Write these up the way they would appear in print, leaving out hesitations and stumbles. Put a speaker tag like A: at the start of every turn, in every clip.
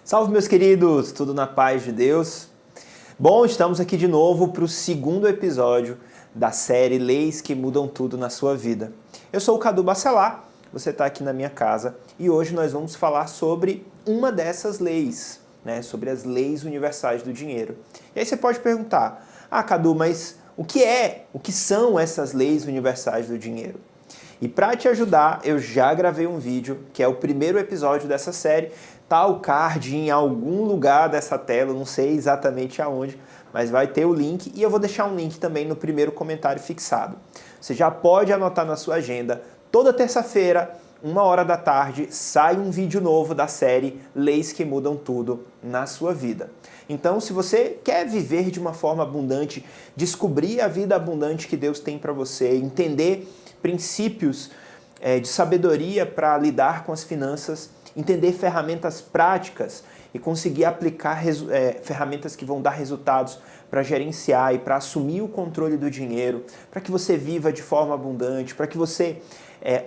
A: Salve, meus queridos! Tudo na paz de Deus? Bom, estamos aqui de novo para o segundo episódio da série Leis que Mudam Tudo na Sua Vida. Eu sou o Cadu Bacelar, você está aqui na minha casa e hoje nós vamos falar sobre uma dessas leis, sobre as leis universais do dinheiro. E aí você pode perguntar, Cadu, mas o que são essas leis universais do dinheiro? E para te ajudar, eu já gravei um vídeo, que é o primeiro episódio dessa série. Tá o card em algum lugar dessa tela, não sei exatamente aonde, mas vai ter o link e eu vou deixar um link também no primeiro comentário fixado. Você já pode anotar na sua agenda, toda terça-feira, 1h da tarde, sai um vídeo novo da série Leis que Mudam Tudo na Sua Vida. Então, se você quer viver de uma forma abundante, descobrir a vida abundante que Deus tem para você, entender princípios de sabedoria para lidar com as finanças, entender ferramentas práticas e conseguir aplicar ferramentas que vão dar resultados para gerenciar e para assumir o controle do dinheiro, para que você viva de forma abundante, para que você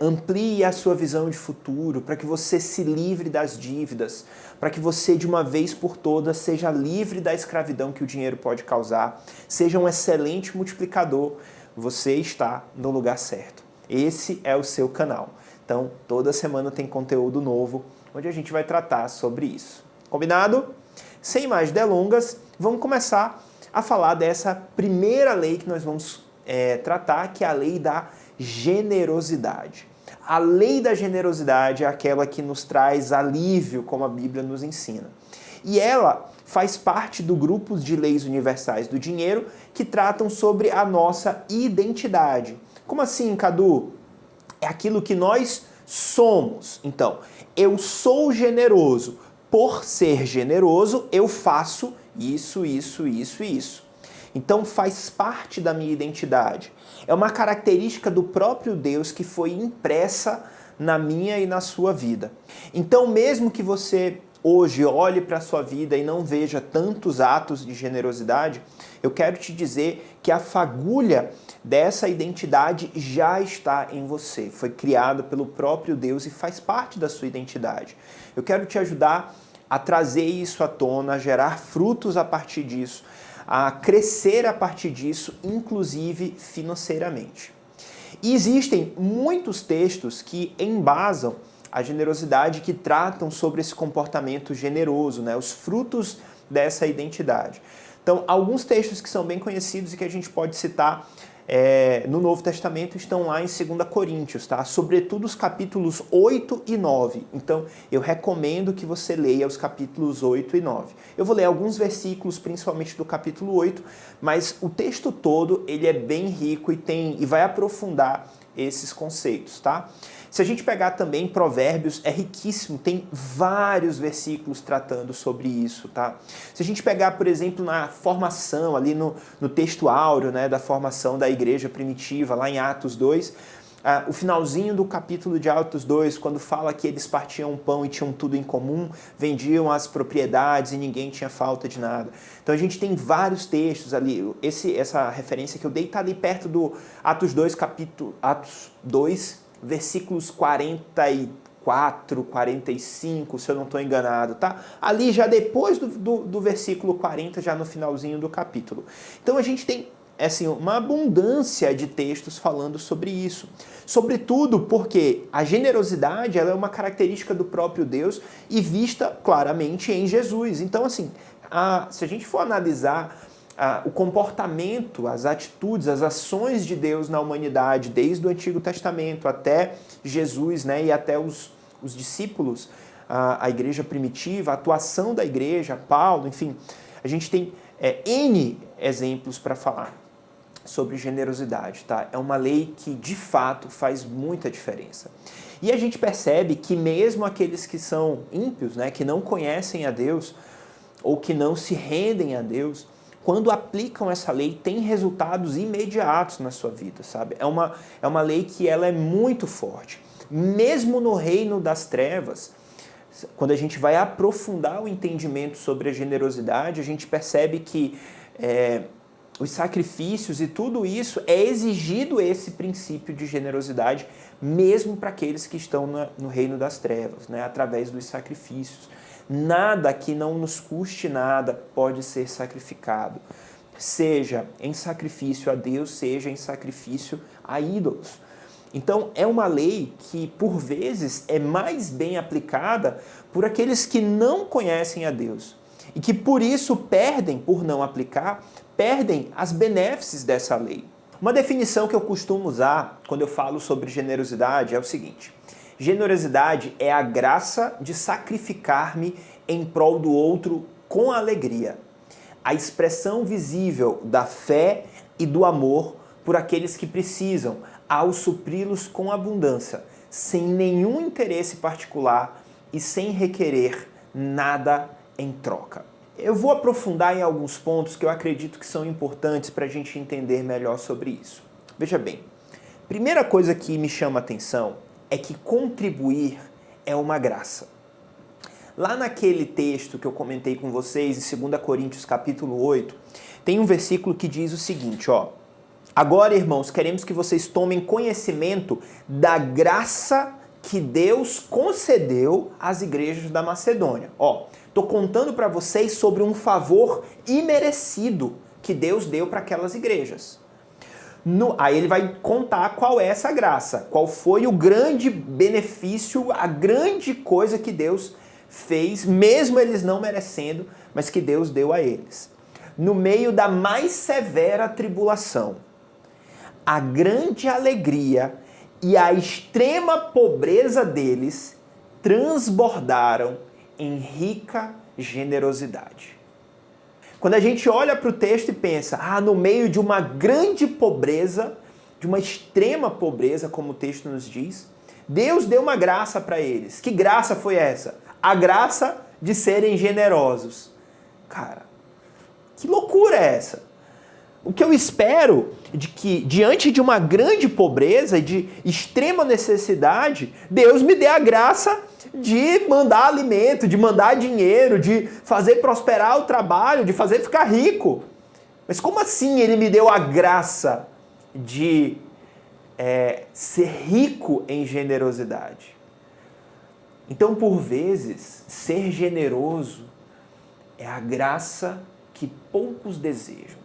A: amplie a sua visão de futuro, para que você se livre das dívidas, para que você de uma vez por todas seja livre da escravidão que o dinheiro pode causar, seja um excelente multiplicador, você está no lugar certo. Esse é o seu canal. Então, toda semana tem conteúdo novo, onde a gente vai tratar sobre isso. Combinado? Sem mais delongas, vamos começar a falar dessa primeira lei que nós vamos tratar, que é a lei da generosidade. A lei da generosidade é aquela que nos traz alívio, como a Bíblia nos ensina. E ela faz parte do grupo de leis universais do dinheiro que tratam sobre a nossa identidade. Como assim, Cadu? É aquilo que nós somos. Então, eu sou generoso. Por ser generoso, eu faço isso, isso, isso e isso. Então, faz parte da minha identidade. É uma característica do próprio Deus que foi impressa na minha e na sua vida. Então, mesmo que você hoje olhe para a sua vida e não veja tantos atos de generosidade, eu quero te dizer que a fagulha dessa identidade já está em você. Foi criada pelo próprio Deus e faz parte da sua identidade. Eu quero te ajudar a trazer isso à tona, a gerar frutos a partir disso, a crescer a partir disso, inclusive financeiramente. E existem muitos textos que embasam a generosidade, que tratam sobre esse comportamento generoso, os frutos dessa identidade. Então, alguns textos que são bem conhecidos e que a gente pode citar no Novo Testamento estão lá em 2 Coríntios, tá? Sobretudo os capítulos 8 e 9. Então, eu recomendo que você leia os capítulos 8 e 9. Eu vou ler alguns versículos, principalmente do capítulo 8, mas o texto todo ele é bem rico e vai aprofundar esses conceitos, tá? Se a gente pegar também Provérbios, é riquíssimo, tem vários versículos tratando sobre isso, tá? Se a gente pegar, por exemplo, na formação, ali no texto áureo, da formação da igreja primitiva, lá em Atos 2, o finalzinho do capítulo de Atos 2, quando fala que eles partiam pão e tinham tudo em comum, vendiam as propriedades e ninguém tinha falta de nada. Então a gente tem vários textos ali, essa referência que eu dei está ali perto do Atos 2, versículos 44, 45, se eu não estou enganado, tá? Ali já depois do versículo 40, já no finalzinho do capítulo. Então a gente tem uma abundância de textos falando sobre isso. Sobretudo porque a generosidade ela é uma característica do próprio Deus e vista claramente em Jesus. Então, se a gente for analisar o comportamento, as atitudes, as ações de Deus na humanidade, desde o Antigo Testamento até Jesus, e até os discípulos, a igreja primitiva, a atuação da igreja, Paulo, enfim, a gente tem N exemplos para falar sobre generosidade, tá? É uma lei que, de fato, faz muita diferença. E a gente percebe que mesmo aqueles que são ímpios, que não conhecem a Deus, ou que não se rendem a Deus, quando aplicam essa lei, tem resultados imediatos na sua vida, sabe? É uma lei que ela é muito forte. Mesmo no reino das trevas, quando a gente vai aprofundar o entendimento sobre a generosidade, a gente percebe que os sacrifícios e tudo isso é exigido esse princípio de generosidade, mesmo para aqueles que estão no reino das trevas, através dos sacrifícios. Nada que não nos custe nada pode ser sacrificado. Seja em sacrifício a Deus, seja em sacrifício a ídolos. Então, é uma lei que, por vezes, é mais bem aplicada por aqueles que não conhecem a Deus e que, por isso, por não aplicar, perdem as benéfices dessa lei. Uma definição que eu costumo usar quando eu falo sobre generosidade é o seguinte: generosidade é a graça de sacrificar-me em prol do outro com alegria. A expressão visível da fé e do amor por aqueles que precisam, ao supri-los com abundância, sem nenhum interesse particular e sem requerer nada em troca. Eu vou aprofundar em alguns pontos que eu acredito que são importantes para a gente entender melhor sobre isso. Veja bem, primeira coisa que me chama a atenção é que contribuir é uma graça. Lá naquele texto que eu comentei com vocês, em 2 Coríntios capítulo 8, tem um versículo que diz o seguinte, ó: agora, irmãos, queremos que vocês tomem conhecimento da graça que Deus concedeu às igrejas da Macedônia. Ó, tô contando para vocês sobre um favor imerecido que Deus deu para aquelas igrejas. Aí ele vai contar qual é essa graça, qual foi o grande benefício, a grande coisa que Deus fez, mesmo eles não merecendo, mas que Deus deu a eles. No meio da mais severa tribulação, a grande alegria e a extrema pobreza deles transbordaram em rica generosidade. Quando a gente olha para o texto e pensa, no meio de uma grande pobreza, de uma extrema pobreza, como o texto nos diz, Deus deu uma graça para eles. Que graça foi essa? A graça de serem generosos. Cara, que loucura é essa? O que eu espero de que, diante de uma grande pobreza e de extrema necessidade, Deus me dê a graça de mandar alimento, de mandar dinheiro, de fazer prosperar o trabalho, de fazer ficar rico. Mas como assim ele me deu a graça de ser rico em generosidade? Então, por vezes, ser generoso é a graça que poucos desejam.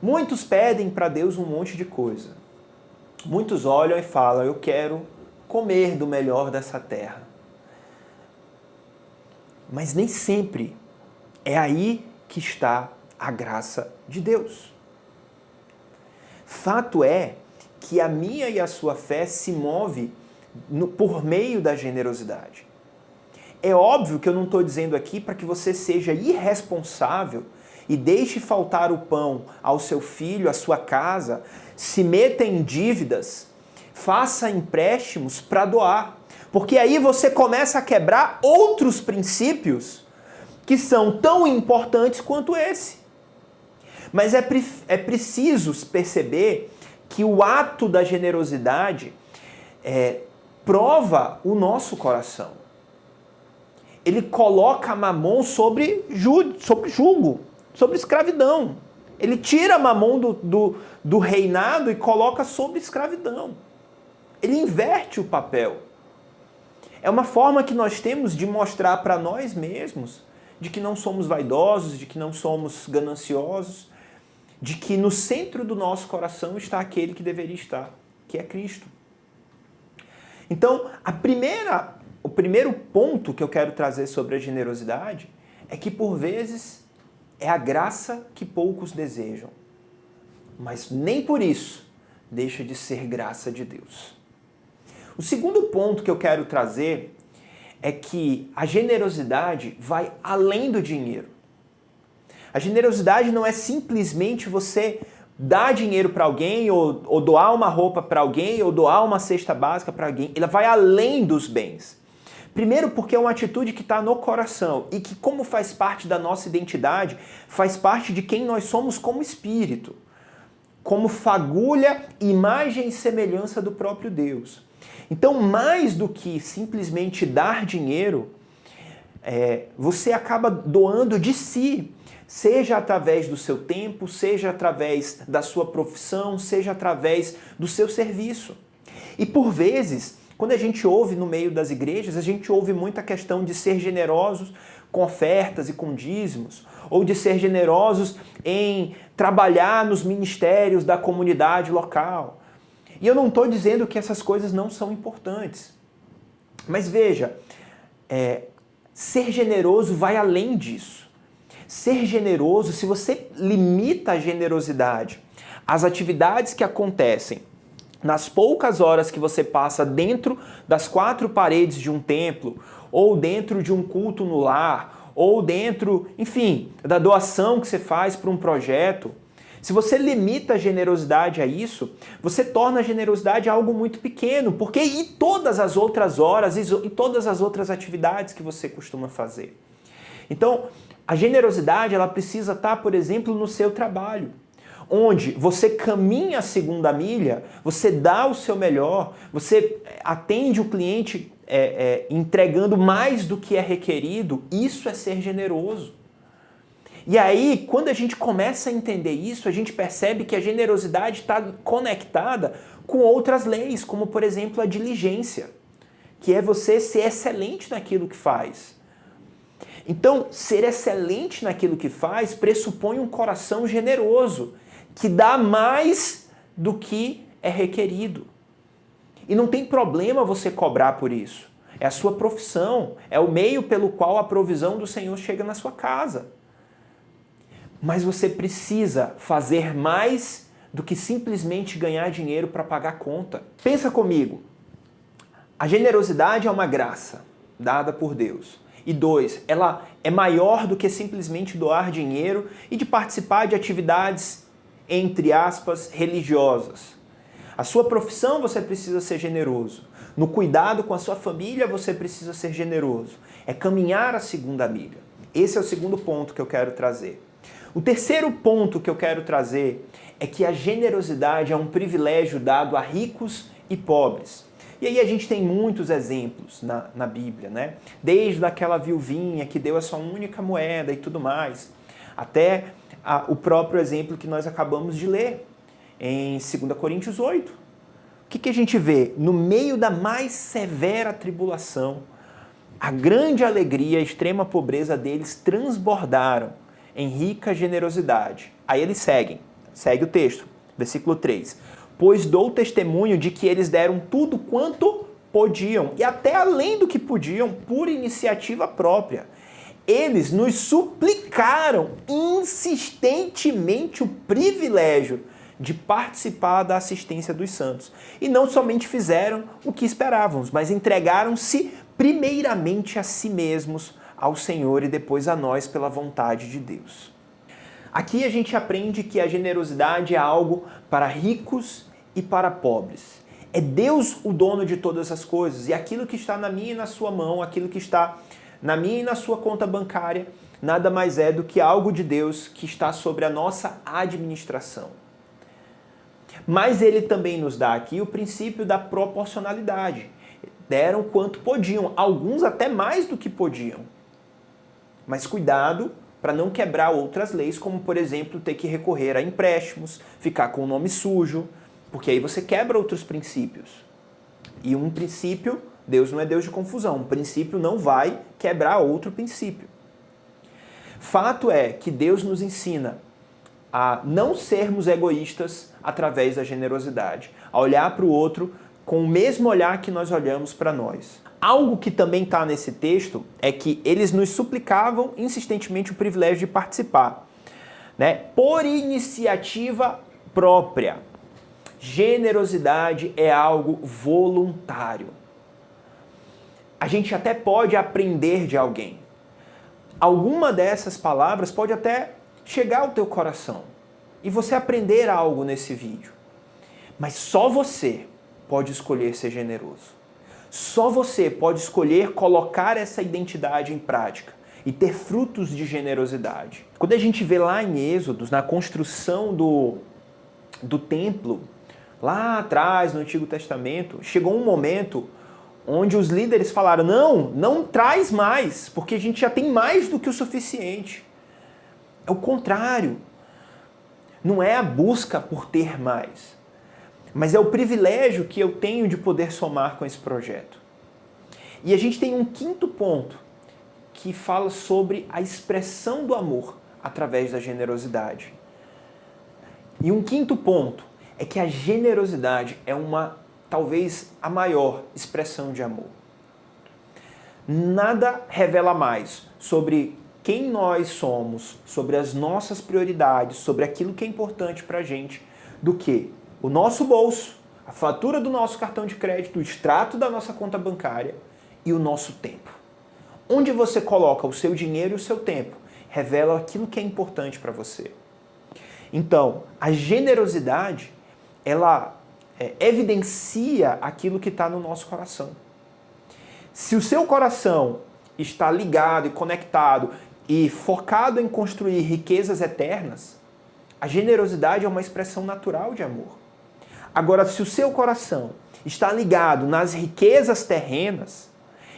A: Muitos pedem para Deus um monte de coisa. Muitos olham e falam, eu quero comer do melhor dessa terra. Mas nem sempre é aí que está a graça de Deus. Fato é que a minha e a sua fé se move por meio da generosidade. É óbvio que eu não estou dizendo aqui para que você seja irresponsável e deixe faltar o pão ao seu filho, à sua casa, se meta em dívidas, faça empréstimos para doar. Porque aí você começa a quebrar outros princípios que são tão importantes quanto esse. Mas é preciso perceber que o ato da generosidade prova o nosso coração. Ele coloca Mamon sobre jugo, sobre escravidão. Ele tira Mamon do reinado e coloca sobre escravidão. Ele inverte o papel. É uma forma que nós temos de mostrar para nós mesmos de que não somos vaidosos, de que não somos gananciosos, de que no centro do nosso coração está aquele que deveria estar, que é Cristo. Então, o primeiro ponto que eu quero trazer sobre a generosidade é que, por vezes, é a graça que poucos desejam. Mas nem por isso deixa de ser graça de Deus. O segundo ponto que eu quero trazer é que a generosidade vai além do dinheiro. A generosidade não é simplesmente você dar dinheiro para alguém, ou doar uma roupa para alguém, ou doar uma cesta básica para alguém. Ela vai além dos bens. Primeiro porque é uma atitude que está no coração e que, como faz parte da nossa identidade, faz parte de quem nós somos como espírito, como fagulha, imagem e semelhança do próprio Deus. Então, mais do que simplesmente dar dinheiro, você acaba doando de si, seja através do seu tempo, seja através da sua profissão, seja através do seu serviço. E por vezes, Quando a gente ouve no meio das igrejas, a gente ouve muita questão de ser generosos com ofertas e com dízimos, ou de ser generosos em trabalhar nos ministérios da comunidade local. E eu não estou dizendo que essas coisas não são importantes. Mas veja, ser generoso vai além disso. Ser generoso, se você limita a generosidade às atividades que acontecem nas poucas horas que você passa dentro das quatro paredes de um templo, ou dentro de um culto no lar, ou dentro, enfim, da doação que você faz para um projeto, se você limita a generosidade a isso, você torna a generosidade algo muito pequeno, porque e todas as outras horas e todas as outras atividades que você costuma fazer? Então, a generosidade ela precisa estar, por exemplo, no seu trabalho, onde você caminha a segunda milha, você dá o seu melhor, você atende o cliente entregando mais do que é requerido. Isso é ser generoso. E aí, quando a gente começa a entender isso, a gente percebe que a generosidade está conectada com outras leis, como, por exemplo, a diligência, que é você ser excelente naquilo que faz. Então, ser excelente naquilo que faz pressupõe um coração generoso, que dá mais do que é requerido. E não tem problema você cobrar por isso. É a sua profissão, é o meio pelo qual a provisão do Senhor chega na sua casa. Mas você precisa fazer mais do que simplesmente ganhar dinheiro para pagar a conta. Pensa comigo, a generosidade é uma graça dada por Deus. E 2, ela é maior do que simplesmente doar dinheiro e de participar de atividades, entre aspas, religiosas. A sua profissão você precisa ser generoso. No cuidado com a sua família você precisa ser generoso. É caminhar a segunda milha. Esse é o segundo ponto que eu quero trazer. O terceiro ponto que eu quero trazer é que a generosidade é um privilégio dado a ricos e pobres. E aí a gente tem muitos exemplos na Bíblia, né? Desde aquela viuvinha que deu a sua única moeda e tudo mais, até o próprio exemplo que nós acabamos de ler em 2 Coríntios 8. O que a gente vê? No meio da mais severa tribulação, a grande alegria e a extrema pobreza deles transbordaram em rica generosidade. Aí eles segue o texto, versículo 3. Pois dou testemunho de que eles deram tudo quanto podiam, e até além do que podiam, por iniciativa própria. Eles nos suplicaram insistentemente o privilégio de participar da assistência dos santos. E não somente fizeram o que esperávamos, mas entregaram-se primeiramente a si mesmos, ao Senhor e depois a nós pela vontade de Deus. Aqui a gente aprende que a generosidade é algo para ricos e para pobres. É Deus o dono de todas as coisas, e aquilo que está na minha e na sua mão, aquilo que está na minha e na sua conta bancária, nada mais é do que algo de Deus que está sobre a nossa administração. Mas ele também nos dá aqui o princípio da proporcionalidade. Deram quanto podiam, alguns até mais do que podiam. Mas cuidado para não quebrar outras leis, como, por exemplo, ter que recorrer a empréstimos, ficar com o nome sujo, porque aí você quebra outros princípios. E um princípio, Deus não é Deus de confusão, um princípio não vai quebrar outro princípio. Fato é que Deus nos ensina a não sermos egoístas através da generosidade, a olhar para o outro com o mesmo olhar que nós olhamos para nós. Algo que também está nesse texto é que eles nos suplicavam insistentemente o privilégio de participar, né? Por iniciativa própria. Generosidade é algo voluntário. A gente até pode aprender de alguém. Alguma dessas palavras pode até chegar ao teu coração e você aprender algo nesse vídeo. Mas só você pode escolher ser generoso. Só você pode escolher colocar essa identidade em prática e ter frutos de generosidade. Quando a gente vê lá em Êxodos, na construção do templo, lá atrás, no Antigo Testamento, chegou um momento onde os líderes falaram, não traz mais, porque a gente já tem mais do que o suficiente. É o contrário. Não é a busca por ter mais, mas é o privilégio que eu tenho de poder somar com esse projeto. E a gente tem um quinto ponto que fala sobre a expressão do amor através da generosidade. E um quinto ponto é que a generosidade é talvez a maior expressão de amor. Nada revela mais sobre quem nós somos, sobre as nossas prioridades, sobre aquilo que é importante pra gente, do que o nosso bolso, a fatura do nosso cartão de crédito, o extrato da nossa conta bancária e o nosso tempo. Onde você coloca o seu dinheiro e o seu tempo revela aquilo que é importante para você. Então, a generosidade, ela evidencia aquilo que está no nosso coração. Se o seu coração está ligado e conectado e focado em construir riquezas eternas, a generosidade é uma expressão natural de amor. Agora, se o seu coração está ligado nas riquezas terrenas,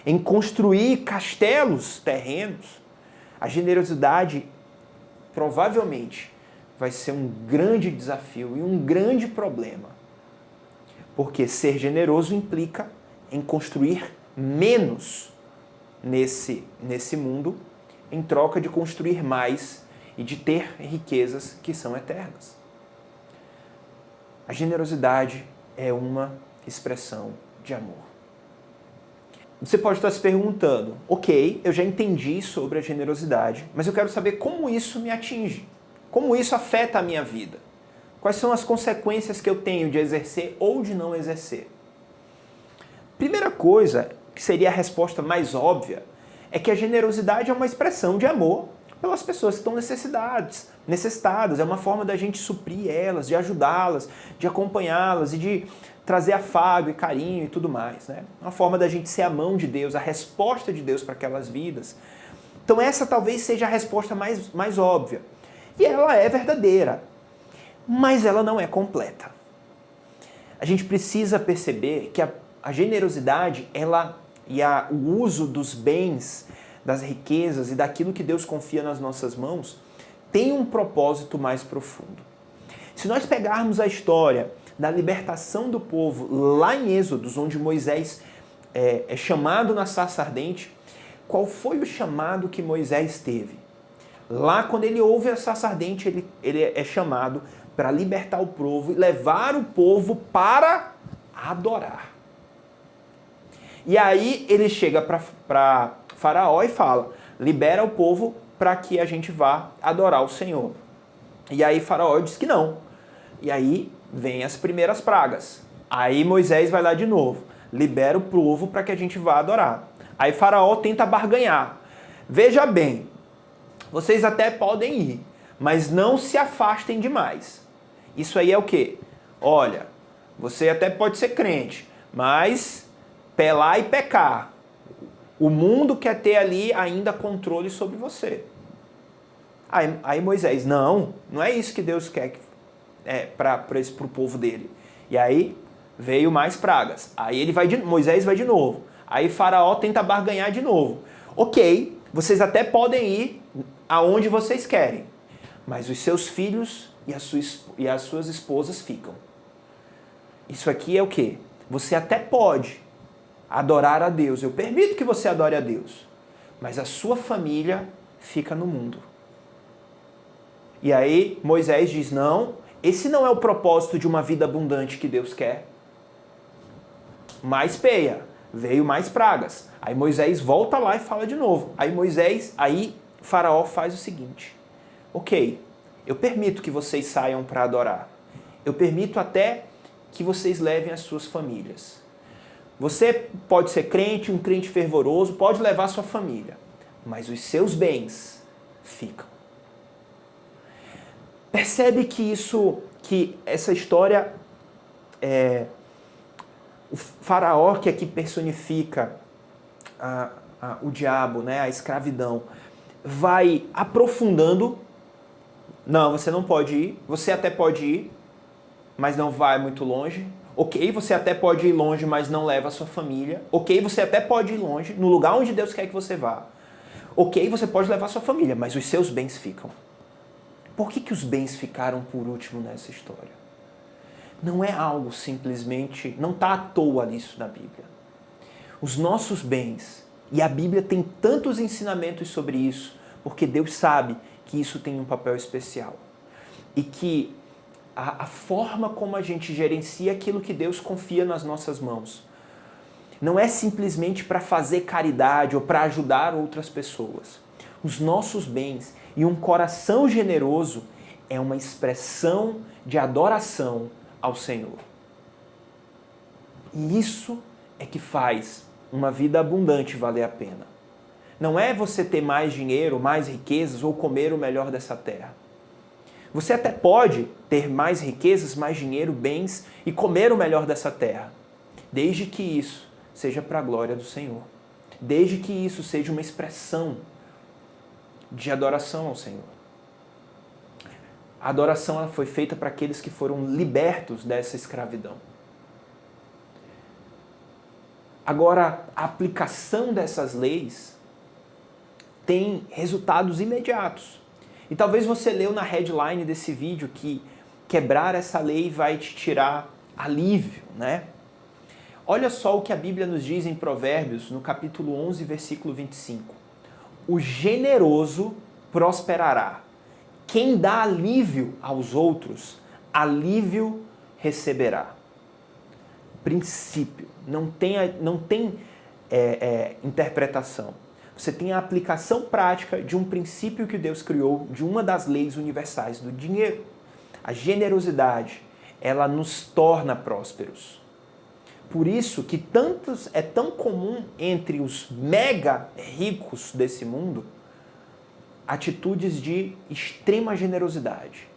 A: em construir castelos terrenos, a generosidade provavelmente vai ser um grande desafio e um grande problema. Porque ser generoso implica em construir menos nesse mundo, em troca de construir mais e de ter riquezas que são eternas. A generosidade é uma expressão de amor. Você pode estar se perguntando, ok, eu já entendi sobre a generosidade, mas eu quero saber como isso me atinge, como isso afeta a minha vida. Quais são as consequências que eu tenho de exercer ou de não exercer? Primeira coisa, que seria a resposta mais óbvia, é que a generosidade é uma expressão de amor pelas pessoas que estão necessitadas. É uma forma da gente suprir elas, de ajudá-las, de acompanhá-las e de trazer afago e carinho e tudo mais, né? Uma forma da gente ser a mão de Deus, a resposta de Deus para aquelas vidas. Então essa talvez seja a resposta mais óbvia. E ela é verdadeira, mas ela não é completa. A gente precisa perceber que a generosidade, o uso dos bens, das riquezas e daquilo que Deus confia nas nossas mãos, tem um propósito mais profundo. Se nós pegarmos a história da libertação do povo lá em Êxodos, onde Moisés é chamado na sarça ardente, qual foi o chamado que Moisés teve? Lá, quando ele ouve a sarça ardente, ele é chamado para libertar o povo e levar o povo para adorar. E aí ele chega para Faraó e fala, libera o povo para que a gente vá adorar o Senhor. E aí Faraó diz que não. E aí vem as primeiras pragas. Aí Moisés vai lá de novo, libera o povo para que a gente vá adorar. Aí Faraó tenta barganhar. Veja bem, vocês até podem ir, mas não se afastem demais. Isso aí é o quê? Olha, você até pode ser crente, mas pelar e pecar. O mundo quer ter ali ainda controle sobre você. Aí Moisés, não é isso que Deus quer para o povo dele. E aí veio mais pragas. Aí Moisés vai de novo. Aí Faraó tenta barganhar de novo. Ok, vocês até podem ir aonde vocês querem, mas os seus filhos e as suas esposas ficam. Isso aqui é o quê? Você até pode adorar a Deus, eu permito que você adore a Deus, mas a sua família fica no mundo. E aí Moisés diz, não, esse não é o propósito de uma vida abundante que Deus quer. Mais peia, veio mais pragas. Aí Moisés volta lá e fala de novo. Aí Faraó faz o seguinte, ok, eu permito que vocês saiam para adorar, eu permito até que vocês levem as suas famílias. Você pode ser crente, um crente fervoroso, pode levar sua família, mas os seus bens ficam. Percebe que essa história, o Faraó, que aqui personifica o diabo, né, a escravidão, vai aprofundando. Não, você não pode ir, você até pode ir, mas não vai muito longe. Ok, você até pode ir longe, mas não leva a sua família. Ok, você até pode ir longe, no lugar onde Deus quer que você vá. Ok, você pode levar a sua família, mas os seus bens ficam. Por que os bens ficaram por último nessa história? não é algo simplesmente, não está à toa isso na Bíblia. Os nossos bens, e a Bíblia tem tantos ensinamentos sobre isso, porque Deus sabe que isso tem um papel especial. E que a forma como a gente gerencia aquilo que Deus confia nas nossas mãos não é simplesmente para fazer caridade ou para ajudar outras pessoas. Os nossos bens e um coração generoso é uma expressão de adoração ao Senhor. E isso é que faz uma vida abundante valer a pena. Não é você ter mais dinheiro, mais riquezas ou comer o melhor dessa terra. Você até pode ter mais riquezas, mais dinheiro, bens e comer o melhor dessa terra, desde que isso seja para a glória do Senhor. Desde que isso seja uma expressão de adoração ao Senhor. A adoração ela foi feita para aqueles que foram libertos dessa escravidão. Agora, a aplicação dessas leis tem resultados imediatos. E talvez você leu na headline desse vídeo que quebrar essa lei vai te tirar alívio, né? Olha só o que a Bíblia nos diz em Provérbios, no capítulo 11, versículo 25. O generoso prosperará. Quem dá alívio aos outros, alívio receberá. Princípio. Não tem interpretação. Você tem a aplicação prática de um princípio que Deus criou, de uma das leis universais do dinheiro. A generosidade, ela nos torna prósperos. Por isso que é tão comum entre os mega ricos desse mundo atitudes de extrema generosidade.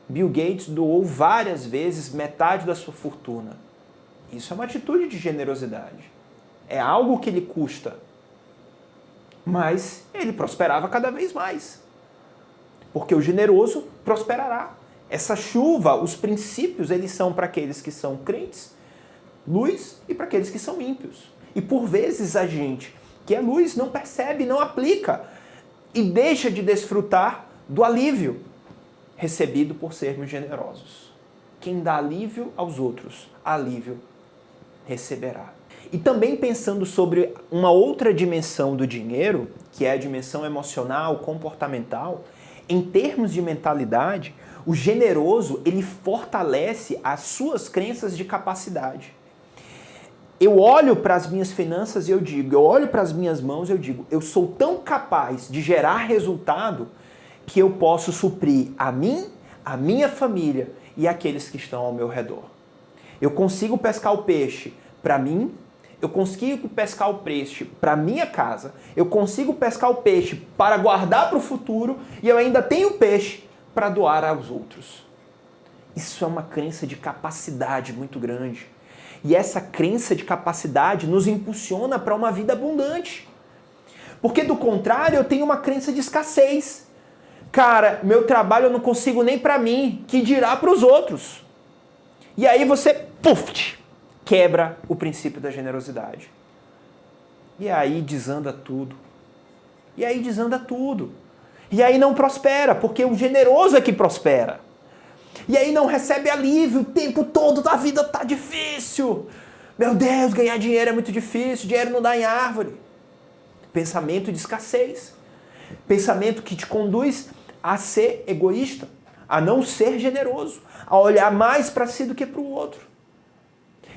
A: Bill Gates doou várias vezes metade da sua fortuna. Isso é uma atitude de generosidade. É algo que lhe custa. Mas ele prosperava cada vez mais. Porque o generoso prosperará. Essa chuva, os princípios, eles são para aqueles que são crentes, luz, e para aqueles que são ímpios. E por vezes a gente, que é luz, não percebe, não aplica e deixa de desfrutar do alívio recebido por sermos generosos. Quem dá alívio aos outros, alívio receberá. E também pensando sobre uma outra dimensão do dinheiro, que é a dimensão emocional, comportamental, em termos de mentalidade, o generoso, ele fortalece as suas crenças de capacidade. Eu olho para as minhas finanças e eu olho para as minhas mãos e eu digo, eu sou tão capaz de gerar resultado que eu posso suprir a mim, a minha família e aqueles que estão ao meu redor. Eu consigo pescar o peixe para mim, eu consigo pescar o peixe para minha casa, eu consigo pescar o peixe para guardar para o futuro e eu ainda tenho peixe para doar aos outros. Isso é uma crença de capacidade muito grande. E essa crença de capacidade nos impulsiona para uma vida abundante. Porque do contrário, eu tenho uma crença de escassez. Cara, meu trabalho eu não consigo nem para mim, que dirá para os outros. E aí você, quebra o princípio da generosidade. E aí desanda tudo. E aí desanda tudo. E aí não prospera, porque o generoso é que prospera. E aí não recebe alívio o tempo todo, a vida tá difícil. Meu Deus, ganhar dinheiro é muito difícil, dinheiro não dá em árvore. Pensamento de escassez. Pensamento que te conduz a ser egoísta, a não ser generoso, a olhar mais para si do que para o outro.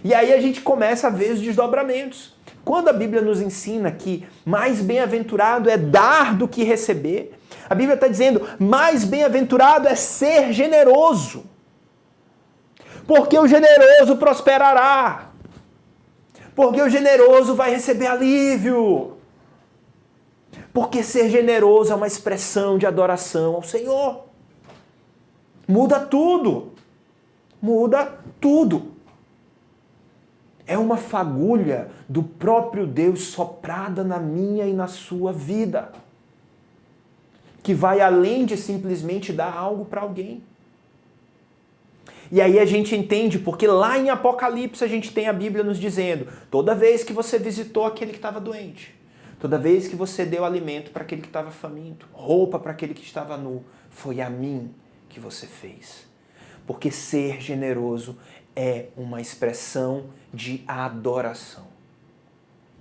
A: E aí a gente começa a ver os desdobramentos. Quando a Bíblia nos ensina que mais bem-aventurado é dar do que receber, a Bíblia está dizendo, mais bem-aventurado é ser generoso. Porque o generoso prosperará. Porque o generoso vai receber alívio. Porque ser generoso é uma expressão de adoração ao Senhor. Muda tudo. Muda tudo. É uma fagulha do próprio Deus soprada na minha e na sua vida. Que vai além de simplesmente dar algo para alguém. E aí a gente entende, porque lá em Apocalipse a gente tem a Bíblia nos dizendo, toda vez que você visitou aquele que estava doente, toda vez que você deu alimento para aquele que estava faminto, roupa para aquele que estava nu, foi a mim que você fez. Porque ser generoso é uma expressão de adoração.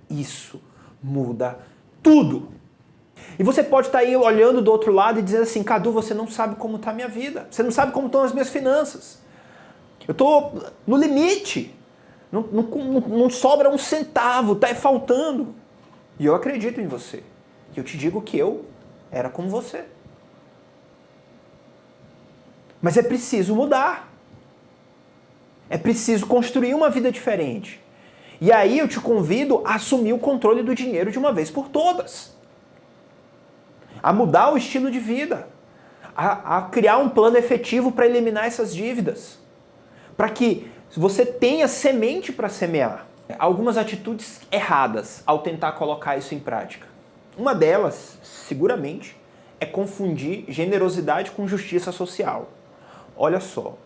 A: Isso muda tudo. E você pode estar aí olhando do outro lado e dizendo assim, Cadu, você não sabe como está a minha vida. Você não sabe como estão as minhas finanças. Eu estou no limite. Não sobra um centavo, está faltando. E eu acredito em você. E eu te digo que eu era como você. Mas é preciso mudar. É preciso construir uma vida diferente. E aí eu te convido a assumir o controle do dinheiro de uma vez por todas. A mudar o estilo de vida. A criar um plano efetivo para eliminar essas dívidas. Para que você tenha semente para semear. Algumas atitudes erradas ao tentar colocar isso em prática. Uma delas, seguramente, é confundir generosidade com justiça social. Olha só,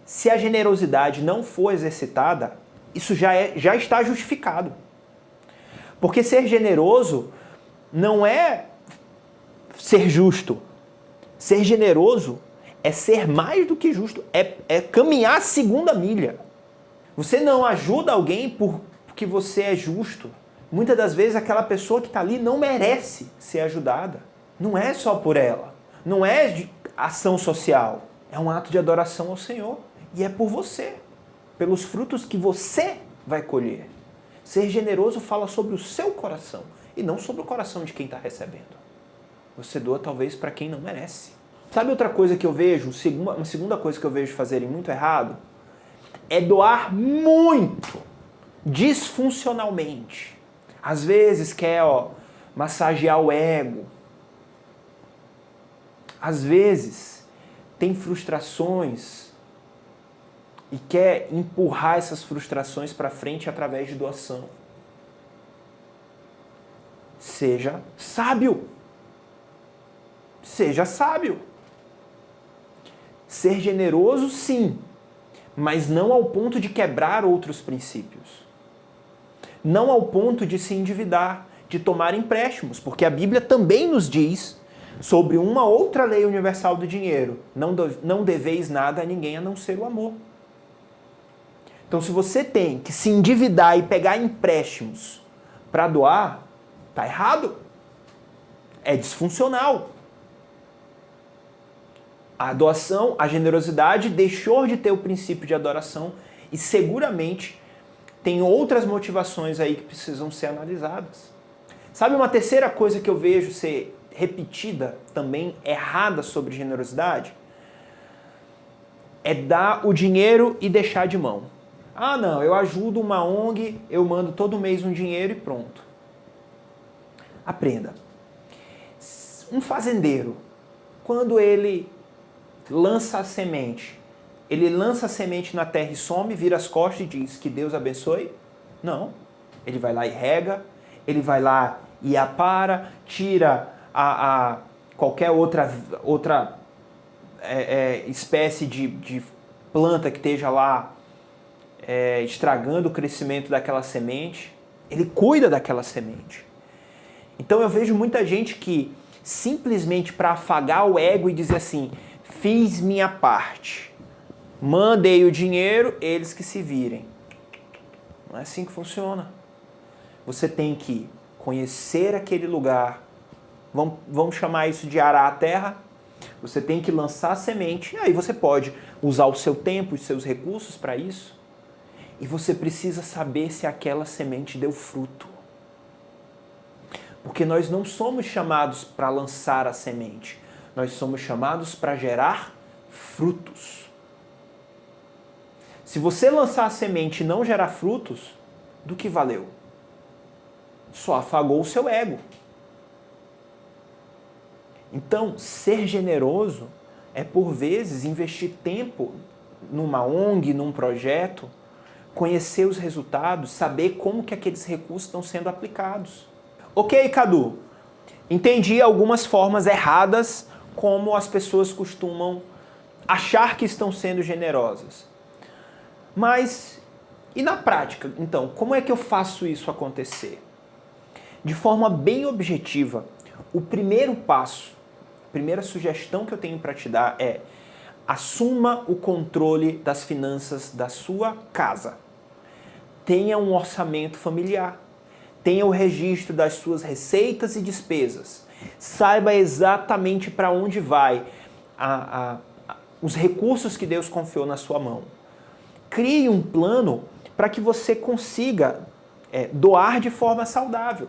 A: se a generosidade não for exercitada, isso já está justificado. Porque ser generoso não é ser justo. Ser generoso é ser mais do que justo, é caminhar a segunda milha. Você não ajuda alguém porque você é justo. Muitas das vezes aquela pessoa que está ali não merece ser ajudada. Não é só por ela. Não é de ação social. É um ato de adoração ao Senhor. E é por você. Pelos frutos que você vai colher. Ser generoso fala sobre o seu coração. E não sobre o coração de quem está recebendo. Você doa talvez para quem não merece. Sabe outra coisa que eu vejo? Uma segunda coisa que eu vejo fazerem muito errado? É doar muito. Disfuncionalmente. Às vezes quer massagear o ego. Às vezes tem frustrações e quer empurrar essas frustrações para frente através de doação. Seja sábio. Seja sábio. Ser generoso, sim, mas não ao ponto de quebrar outros princípios. Não ao ponto de se endividar, de tomar empréstimos, porque a Bíblia também nos diz sobre uma outra lei universal do dinheiro. Não deveis nada a ninguém a não ser o amor. Então, se você tem que se endividar e pegar empréstimos para doar, tá errado. É disfuncional. A doação, a generosidade deixou de ter o princípio de adoração e seguramente tem outras motivações aí que precisam ser analisadas. Sabe uma terceira coisa que eu vejo ser repetida, também errada sobre generosidade? É dar o dinheiro e deixar de mão. Ah, não, eu ajudo uma ONG, eu mando todo mês um dinheiro e pronto. Aprenda. Um fazendeiro, quando ele lança a semente, ele lança a semente na terra e some, vira as costas e diz que Deus abençoe? Não. Ele vai lá e rega, ele vai lá e apara, tira qualquer outra espécie de planta que esteja lá estragando o crescimento daquela semente. Ele cuida daquela semente. Então eu vejo muita gente que simplesmente para afagar o ego e dizer assim, fiz minha parte, mandei o dinheiro, eles que se virem. Não é assim que funciona. Você tem que conhecer aquele lugar, vamos chamar isso de arar a terra, você tem que lançar a semente, e aí você pode usar o seu tempo, os seus recursos para isso, e você precisa saber se aquela semente deu fruto. Porque nós não somos chamados para lançar a semente, nós somos chamados para gerar frutos. Se você lançar a semente e não gerar frutos, do que valeu? Só afagou o seu ego. Então, ser generoso é, por vezes, investir tempo numa ONG, num projeto, conhecer os resultados, saber como que aqueles recursos estão sendo aplicados. Ok, Cadu, entendi algumas formas erradas como as pessoas costumam achar que estão sendo generosas. Mas, e na prática, então, como é que eu faço isso acontecer? De forma bem objetiva, o primeiro passo, a primeira sugestão que eu tenho para te dar é Assuma o controle das finanças da sua casa. Tenha um orçamento familiar. Tenha o registro das suas receitas e despesas. Saiba exatamente para onde vai os recursos que Deus confiou na sua mão. Crie um plano para que você consiga doar de forma saudável,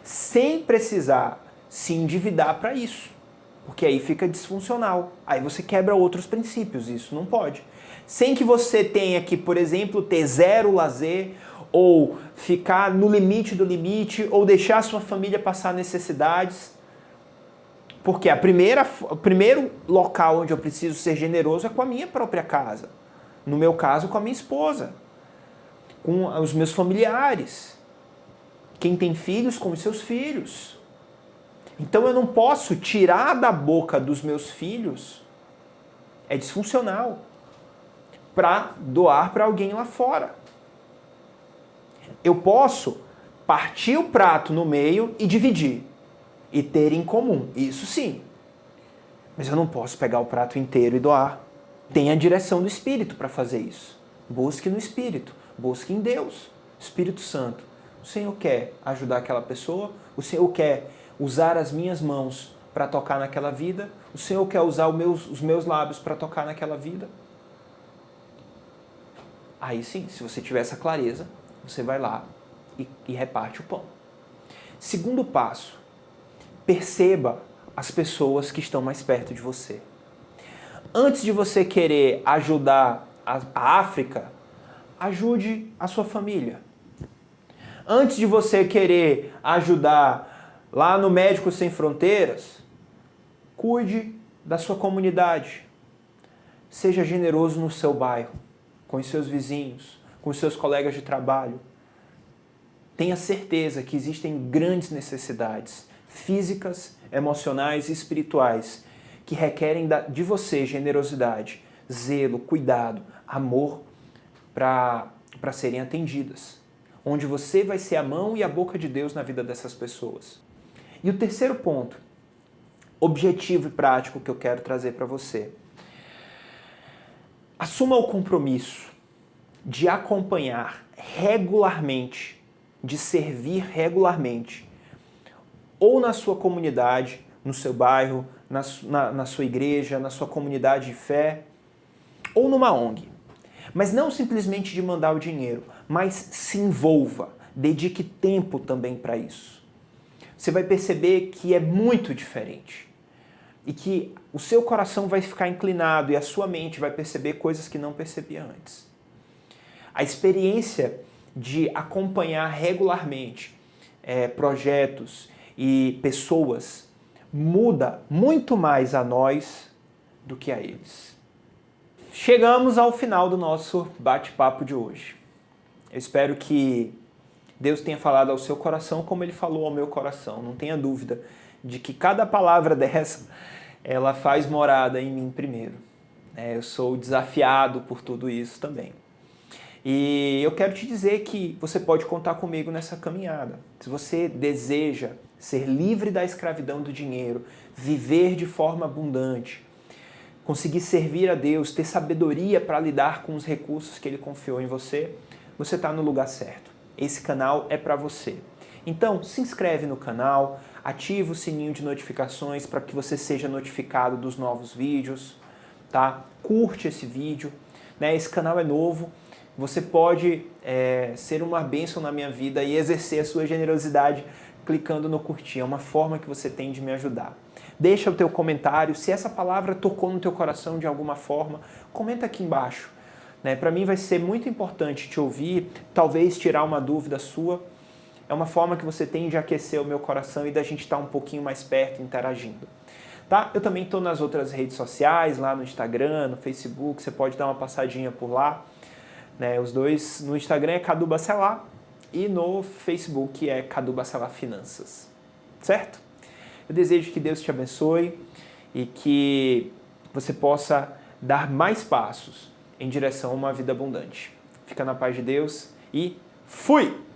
A: sem precisar se endividar para isso, porque aí fica disfuncional. Aí você quebra outros princípios, isso não pode. Sem que você tenha que, por exemplo, ter zero lazer, ou ficar no limite do limite, ou deixar a sua família passar necessidades. Porque o primeiro local onde eu preciso ser generoso é com a minha própria casa. No meu caso, com a minha esposa, com os meus familiares. Quem tem filhos, com os seus filhos. Então eu não posso tirar da boca dos meus filhos, é disfuncional, para doar para alguém lá fora. Eu posso partir o prato no meio e dividir. E ter em comum, isso sim. Mas eu não posso pegar o prato inteiro e doar. Tenha a direção do Espírito para fazer isso. Busque no Espírito, busque em Deus, Espírito Santo. O Senhor quer ajudar aquela pessoa, o Senhor quer usar as minhas mãos para tocar naquela vida, o Senhor quer usar os meus lábios para tocar naquela vida. Aí sim, se você tiver essa clareza, você vai lá e reparte o pão. Segundo passo, perceba as pessoas que estão mais perto de você. Antes de você querer ajudar a África, ajude a sua família. Antes de você querer ajudar lá no Médicos Sem Fronteiras, cuide da sua comunidade. Seja generoso no seu bairro, com os seus vizinhos, com os seus colegas de trabalho. Tenha certeza que existem grandes necessidades físicas, emocionais e espirituais que requerem de você generosidade, zelo, cuidado, amor para serem atendidas. Onde você vai ser a mão e a boca de Deus na vida dessas pessoas. E o terceiro ponto, objetivo e prático que eu quero trazer para você. Assuma o compromisso de acompanhar regularmente, de servir regularmente, ou na sua comunidade, no seu bairro, na sua igreja, na sua comunidade de fé, ou numa ONG. Mas não simplesmente de mandar o dinheiro, mas se envolva, dedique tempo também para isso. Você vai perceber que é muito diferente e que o seu coração vai ficar inclinado e a sua mente vai perceber coisas que não percebia antes. A experiência de acompanhar regularmente projetos e pessoas muda muito mais a nós do que a eles. Chegamos ao final do nosso bate-papo de hoje. Eu espero que Deus tenha falado ao seu coração como Ele falou ao meu coração. Não tenha dúvida de que cada palavra dessa, ela faz morada em mim primeiro. Eu sou desafiado por tudo isso também. E eu quero te dizer que você pode contar comigo nessa caminhada. Se você deseja ser livre da escravidão do dinheiro, viver de forma abundante, conseguir servir a Deus, ter sabedoria para lidar com os recursos que Ele confiou em você, você está no lugar certo. Esse canal é para você. Então, se inscreve no canal, ativa o sininho de notificações para que você seja notificado dos novos vídeos, tá? Curte esse vídeo, né? Esse canal é novo, você pode ser uma bênção na minha vida e exercer a sua generosidade clicando no curtir. É uma forma que você tem de me ajudar. Deixa o teu comentário, se essa palavra tocou no teu coração de alguma forma, comenta aqui embaixo. Para mim vai ser muito importante te ouvir, talvez tirar uma dúvida sua. É uma forma que você tem de aquecer o meu coração e da gente estar um pouquinho mais perto, interagindo. Tá? Eu também estou nas outras redes sociais, lá no Instagram, no Facebook, você pode dar uma passadinha por lá. Os dois, no Instagram é Cadu Bacelar e no Facebook é Cadu Bacelar Finanças. Certo? Eu desejo que Deus te abençoe e que você possa dar mais passos em direção a uma vida abundante. Fica na paz de Deus e fui!